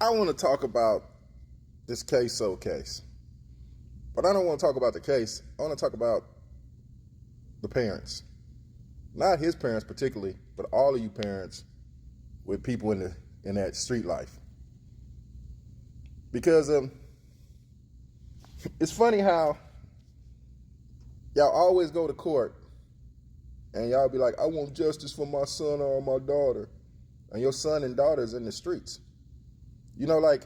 I want to talk about this KSOO case. But I don't want to talk about the case. I want to talk about the parents. Not his parents particularly, but all of you parents with people in that street life. Because it's funny how y'all always go to court and y'all be like, I want justice for my son or my daughter. And your son and daughter's in the streets. You know, like,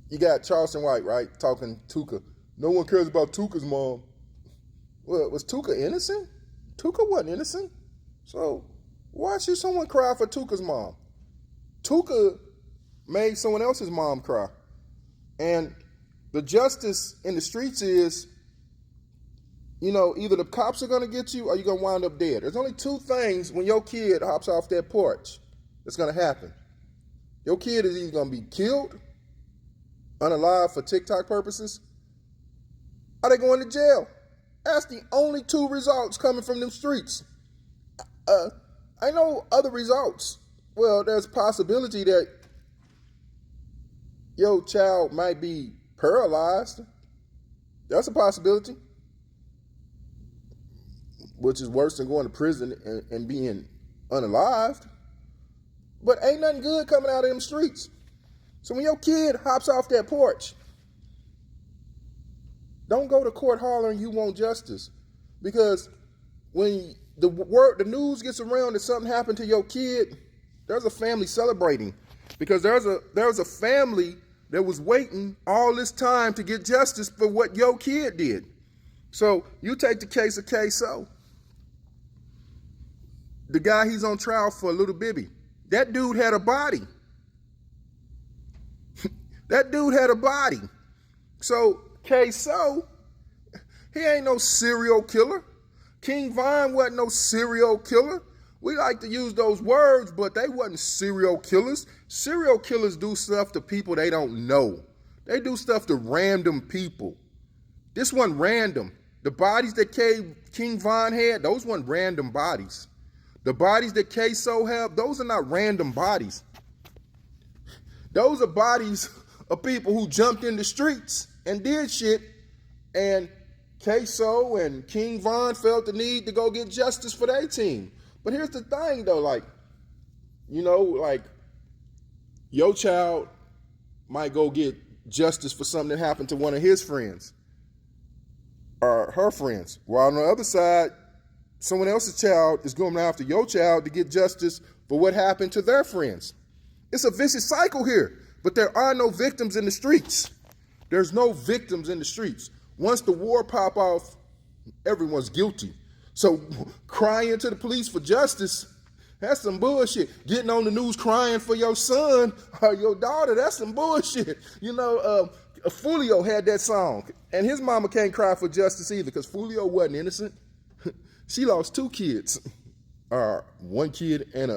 you got Charleston White, right, talking Tuka. No one cares about Tuka's mom. Well, was Tuka innocent? Tuka wasn't innocent. So why should someone cry for Tuka's mom? Tuka made someone else's mom cry. And the justice in the streets is, you know, either the cops are going to get you or you're going to wind up dead. There's only two things when your kid hops off that porch that's going to happen. Your kid is either going to be killed, unalive for TikTok purposes, or they going to jail. That's the only two results coming from them streets. I know other results. Well, there's a possibility that your child might be paralyzed. That's a possibility. Which is worse than going to prison and being unalived. But ain't nothing good coming out of them streets. So when your kid hops off that porch, don't go to court hollering you want justice. Because when the news gets around that something happened to your kid, there's a family celebrating. Because there's a family that was waiting all this time to get justice for what your kid did. So you take the case of KSOO. The guy he's on trial for, little Bibby. That dude had a body. That dude had a body. So KSOO, he ain't no serial killer. King Von wasn't no serial killer. We like to use those words, but they wasn't serial killers. Serial killers do stuff to people they don't know. They do stuff to random people. This wasn't random. The bodies that King Von had, those weren't random bodies. The bodies that KSOO have, those are not random bodies. Those are bodies of people who jumped in the streets and did shit, and KSOO and King Von felt the need to go get justice for their team. But here's the thing, though, like, you know, like, your child might go get justice for something that happened to one of his friends or her friends, while on the other side, someone else's child is going after your child to get justice for what happened to their friends. It's a vicious cycle here, but there are no victims in the streets. There's no victims in the streets. Once the war pop off, everyone's guilty. So crying to the police for justice, that's some bullshit. Getting on the news crying for your son or your daughter, that's some bullshit. You know, Fulio had that song, and his mama can't cry for justice either because Fulio wasn't innocent. She lost two kids, or one kid and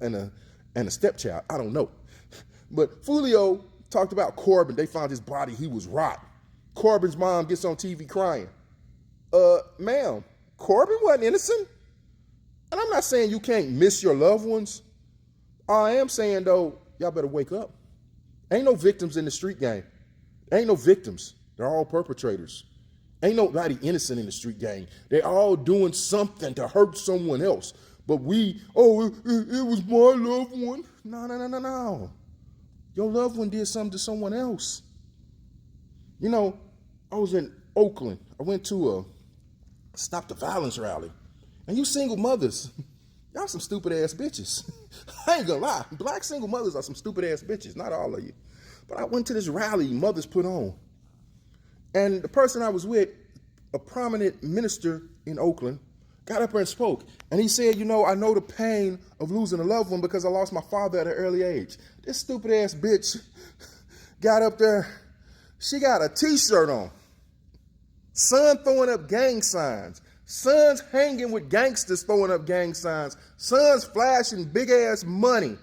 a stepchild. I don't know. But Fulio talked about Corbin. They found his body. He was rot. Corbin's mom gets on TV crying. Ma'am, Corbin wasn't innocent. And I'm not saying you can't miss your loved ones. All I am saying, though, y'all better wake up. Ain't no victims in the street gang. Ain't no victims. They're all perpetrators. Ain't nobody innocent in the street gang. They're all doing something to hurt someone else. But it was my loved one. No. Your loved one did something to someone else. You know, I was in Oakland. I went to a Stop the Violence rally. And you single mothers, y'all some stupid ass bitches. I ain't gonna lie. Black single mothers are some stupid ass bitches. Not all of you. But I went to this rally mothers put on. And the person I was with, a prominent minister in Oakland, got up there and spoke. And he said, you know, I know the pain of losing a loved one because I lost my father at an early age. This stupid ass bitch got up there. She got a t-shirt on. Son throwing up gang signs. Sons hanging with gangsters throwing up gang signs. Sons flashing big ass money.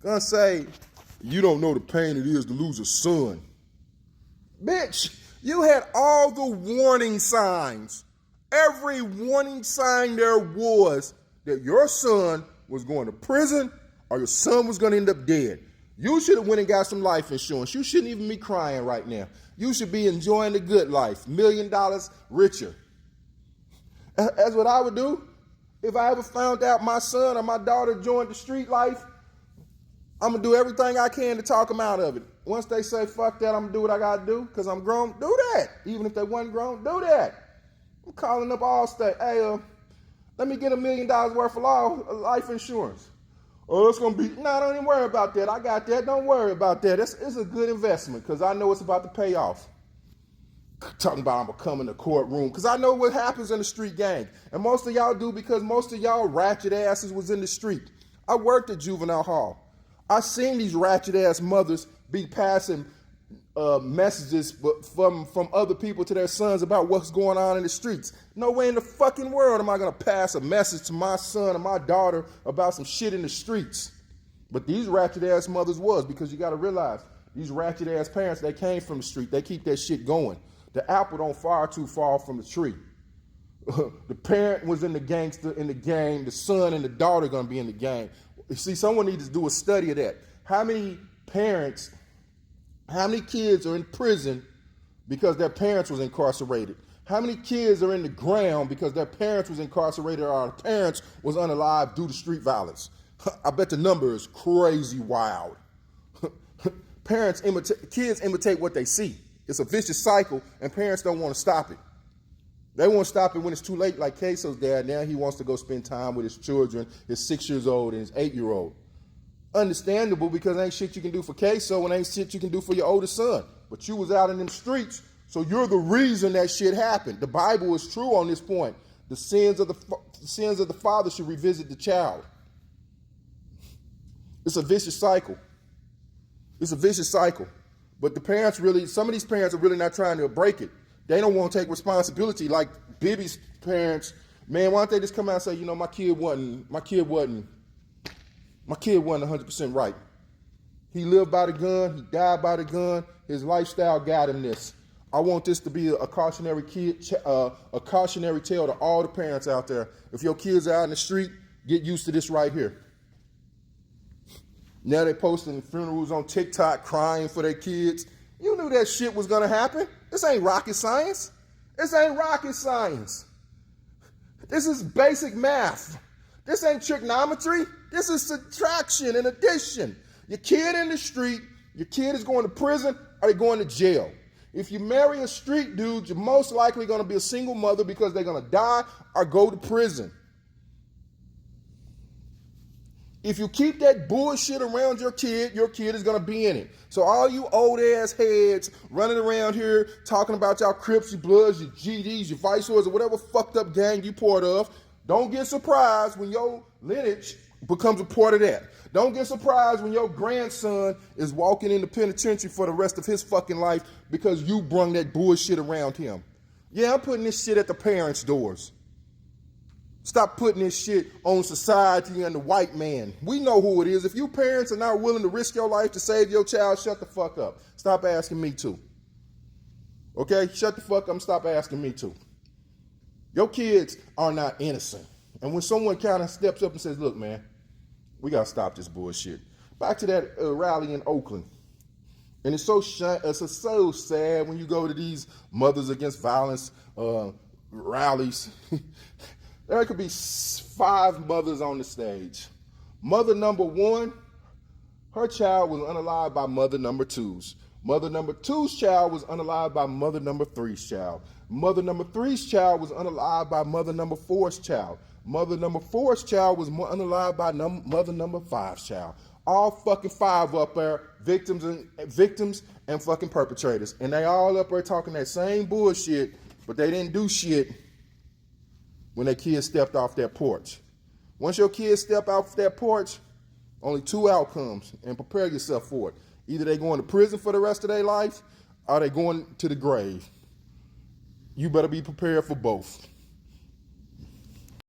Gonna say, you don't know the pain it is to lose a son. Bitch, you had all the warning signs. Every warning sign there was that your son was going to prison or your son was going to end up dead. You should have went and got some life insurance. You shouldn't even be crying right now. You should be enjoying the good life, $1 million richer. That's what I would do. If I ever found out my son or my daughter joined the street life, I'm going to do everything I can to talk them out of it. Once they say, fuck that, I'm going to do what I got to do because I'm grown, do that. Even if they wasn't grown, do that. I'm calling up Allstate. Hey, let me get $1 million worth of life insurance. Oh, it's going to be, no, don't even worry about that. I got that. Don't worry about that. It's a good investment because I know it's about to pay off. Talking about I'm going to come in the courtroom because I know what happens in the street gang. And most of y'all do because most of y'all ratchet asses was in the street. I worked at juvenile hall. I seen these ratchet ass mothers be passing messages from other people to their sons about what's going on in the streets. No way in the fucking world am I going to pass a message to my son or my daughter about some shit in the streets. But these ratchet ass mothers was, because you got to realize these ratchet ass parents, they came from the street. They keep that shit going. The apple don't fall too far from the tree. The parent was in the game. The son and the daughter going to be in the game. You see, someone needs to do a study of that. How many kids are in prison because their parents was incarcerated? How many kids are in the ground because their parents was incarcerated or their parents was unalive due to street violence? I bet the number is crazy wild. Kids imitate what they see. It's a vicious cycle, and parents don't want to stop it. They won't stop it when it's too late, like KSOO's dad. Now he wants to go spend time with his children, his 6-year-old and his 8-year-old. Understandable, because ain't shit you can do for KSOO and ain't shit you can do for your oldest son. But you was out in them streets, so you're the reason that shit happened. The Bible is true on this point. The sins of the father should revisit the child. It's a vicious cycle. It's a vicious cycle. But the parents some of these parents are really not trying to break it. They don't want to take responsibility. Like Bibby's parents, man, why don't they just come out and say, you know, my kid wasn't 100% right. He lived by the gun, he died by the gun, his lifestyle got him this. I want this to be a cautionary tale to all the parents out there. If your kids are out in the street, get used to this right here. Now they posting funerals on TikTok crying for their kids. You knew that shit was gonna happen. This ain't rocket science. This ain't rocket science. This is basic math. This ain't trigonometry. This is subtraction and addition. Your kid in the street, your kid is going to prison or they're going to jail. If you marry a street dude, you're most likely going to be a single mother because they're going to die or go to prison. If you keep that bullshit around your kid is going to be in it. So all you old ass heads running around here talking about y'all Crips, your Bloods, your GDs, your Viceroys, or whatever fucked up gang you part of, don't get surprised when your lineage becomes a part of that. Don't get surprised when your grandson is walking in the penitentiary for the rest of his fucking life because you brung that bullshit around him. Yeah, I'm putting this shit at the parents' doors. Stop putting this shit on society and the white man. We know who it is. If you parents are not willing to risk your life to save your child, shut the fuck up. Stop asking me to. Okay? Shut the fuck up and stop asking me to. Your kids are not innocent. And when someone kind of steps up and says, look, man, we got to stop this bullshit. Back to that rally in Oakland. And it's so sad when you go to these Mothers Against Violence rallies. There could be 5 mothers on the stage. Mother number 1, her child was unalived by mother number 2's. Mother number 2's child was unalived by mother number 3's child. Mother number 3's child was unalived by mother number 4's child. Mother number 4's child was unalived by mother number 5's child. All fucking 5 up there, victims and fucking perpetrators. And they all up there talking that same bullshit, but they didn't do shit when their kids stepped off that porch. Once your kids step off that porch, only 2 outcomes, and prepare yourself for it. Either they going to prison for the rest of their life, or they going to the grave. You better be prepared for both.